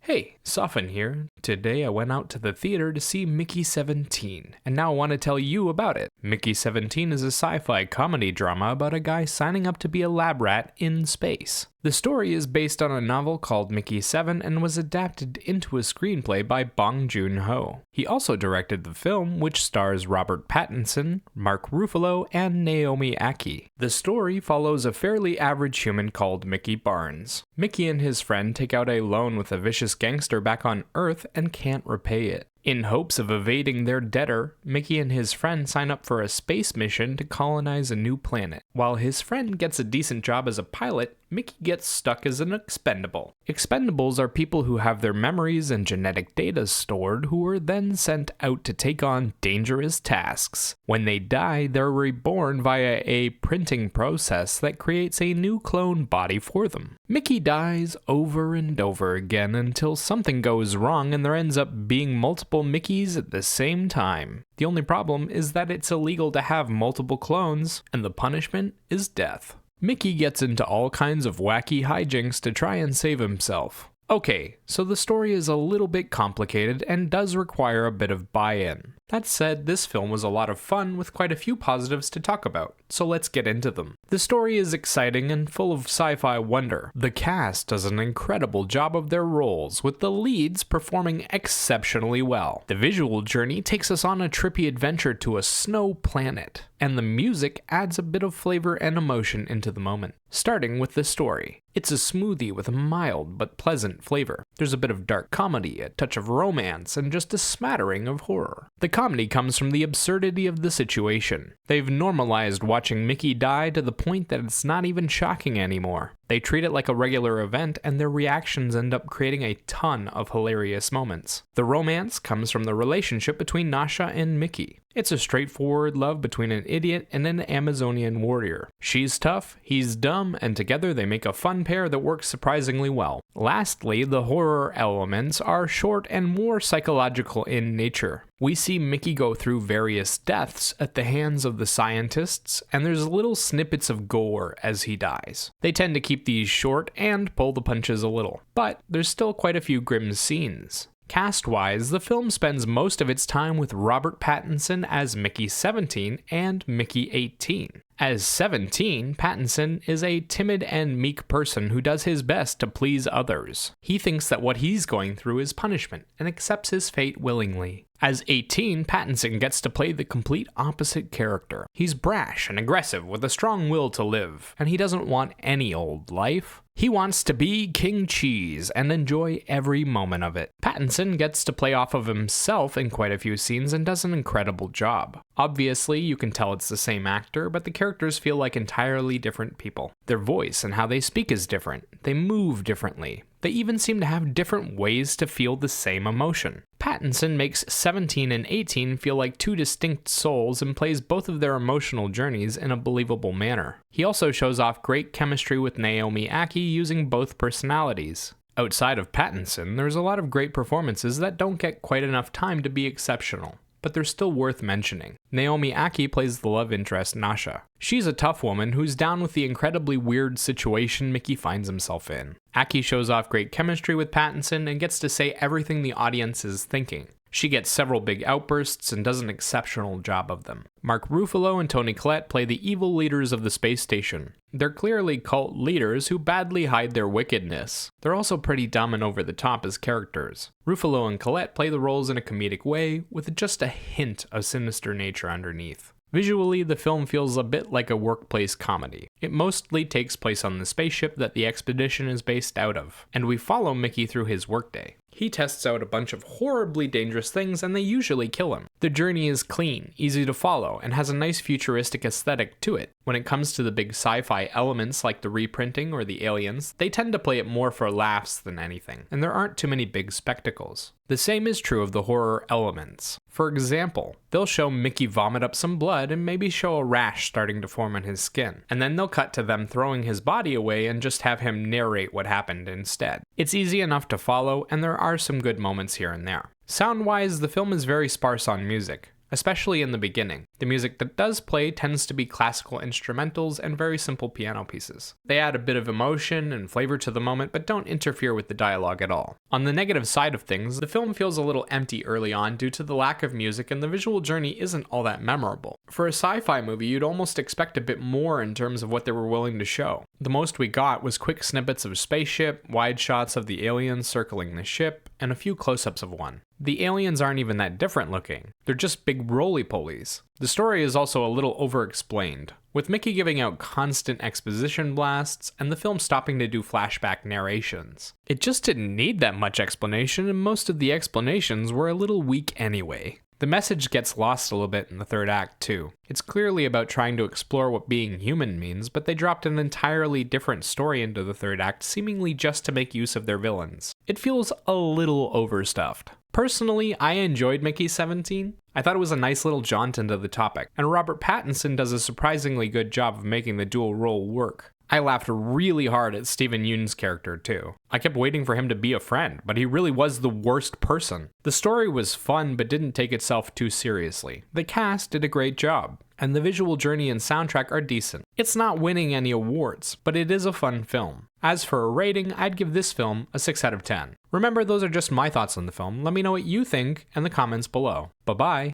Hey, Soften here. Today I went out to the theater to see Mickey 17, and now I want to tell you about it. Mickey 17 is a sci-fi comedy drama about a guy signing up to be a lab rat in space. The story is based on a novel called Mickey 7 and was adapted into a screenplay by Bong Joon-ho. He also directed the film, which stars Robert Pattinson, Mark Ruffalo, and Naomi Ackie. The story follows a fairly average human called Mickey Barnes. Mickey and his friend take out a loan with a vicious gangster back on Earth and can't repay it. In hopes of evading their debtor, Mickey and his friend sign up for a space mission to colonize a new planet. While his friend gets a decent job as a pilot, Mickey gets stuck as an expendable. Expendables are people who have their memories and genetic data stored who are then sent out to take on dangerous tasks. When they die, they're reborn via a printing process that creates a new clone body for them. Mickey dies over and over again until something goes wrong and there ends up being multiple Mickeys at the same time. The only problem is that it's illegal to have multiple clones, and the punishment is death. Mickey gets into all kinds of wacky hijinks to try and save himself. Okay, so the story is a little bit complicated and does require a bit of buy-in. That said, this film was a lot of fun with quite a few positives to talk about, so let's get into them. The story is exciting and full of sci-fi wonder. The cast does an incredible job of their roles, with the leads performing exceptionally well. The visual journey takes us on a trippy adventure to a snow planet, and the music adds a bit of flavor and emotion into the moment. Starting with the story. It's a smoothie with a mild but pleasant flavor. There's a bit of dark comedy, a touch of romance, and just a smattering of horror. The comedy comes from the absurdity of the situation. They've normalized watching Mickey die to the point that it's not even shocking anymore. They treat it like a regular event, and their reactions end up creating a ton of hilarious moments. The romance comes from the relationship between Nasha and Mickey. It's a straightforward love between an idiot and an Amazonian warrior. She's tough, he's dumb, and together they make a fun pair that works surprisingly well. Lastly, the horror elements are short and more psychological in nature. We see Mickey go through various deaths at the hands of the scientists, and there's little snippets of gore as he dies. They tend to keep these short and pull the punches a little, but there's still quite a few grim scenes. Cast-wise, the film spends most of its time with Robert Pattinson as Mickey 17 and Mickey 18. As 17, Pattinson is a timid and meek person who does his best to please others. He thinks that what he's going through is punishment and accepts his fate willingly. As 18, Pattinson gets to play the complete opposite character. He's brash and aggressive with a strong will to live, and he doesn't want any old life. He wants to be King Cheese and enjoy every moment of it. Pattinson gets to play off of himself in quite a few scenes and does an incredible job. Obviously, you can tell it's the same actor, but the characters feel like entirely different people. Their voice and how they speak is different. They move differently. They even seem to have different ways to feel the same emotion. Pattinson makes 17 and 18 feel like two distinct souls and plays both of their emotional journeys in a believable manner. He also shows off great chemistry with Naomi Ackie using both personalities. Outside of Pattinson, there's a lot of great performances that don't get quite enough time to be exceptional, but they're still worth mentioning. Naomi Ackie plays the love interest Nasha. She's a tough woman who's down with the incredibly weird situation Mickey finds himself in. Ackie shows off great chemistry with Pattinson and gets to say everything the audience is thinking. She gets several big outbursts and does an exceptional job of them. Mark Ruffalo and Toni Collette play the evil leaders of the space station. They're clearly cult leaders who badly hide their wickedness. They're also pretty dumb and over the top as characters. Ruffalo and Collette play the roles in a comedic way, with just a hint of sinister nature underneath. Visually, the film feels a bit like a workplace comedy. It mostly takes place on the spaceship that the expedition is based out of, and we follow Mickey through his workday. He tests out a bunch of horribly dangerous things and they usually kill him. The journey is clean, easy to follow, and has a nice futuristic aesthetic to it. When it comes to the big sci-fi elements like the reprinting or the aliens, they tend to play it more for laughs than anything, and there aren't too many big spectacles. The same is true of the horror elements. For example, they'll show Mickey vomit up some blood and maybe show a rash starting to form on his skin, and then they'll cut to them throwing his body away and just have him narrate what happened instead. It's easy enough to follow, and there are some good moments here and there. Sound-wise, the film is very sparse on music. especially in the beginning. The music that does play tends to be classical instrumentals and very simple piano pieces. They add a bit of emotion and flavor to the moment, but don't interfere with the dialogue at all. On the negative side of things, the film feels a little empty early on due to the lack of music, and the visual journey isn't all that memorable. For a sci-fi movie, you'd almost expect a bit more in terms of what they were willing to show. The most we got was quick snippets of spaceship, wide shots of the aliens circling the ship, and a few close-ups of one. The aliens aren't even that different looking. They're just big roly-polies. The story is also a little over-explained, with Mickey giving out constant exposition blasts and the film stopping to do flashback narrations. It just didn't need that much explanation, and most of the explanations were a little weak anyway. The message gets lost a little bit in the third act, too. It's clearly about trying to explore what being human means, but they dropped an entirely different story into the third act, seemingly just to make use of their villains. It feels a little overstuffed. Personally, I enjoyed Mickey 17. I thought it was a nice little jaunt into the topic, and Robert Pattinson does a surprisingly good job of making the dual role work. I laughed really hard at Steven Yeun's character too. I kept waiting for him to be a friend, but he really was the worst person. The story was fun but didn't take itself too seriously. The cast did a great job, and the visual journey and soundtrack are decent. It's not winning any awards, but it is a fun film. As for a rating, I'd give this film a 6 out of 10. Remember, those are just my thoughts on the film. Let me know what you think in the comments below. Bye-bye.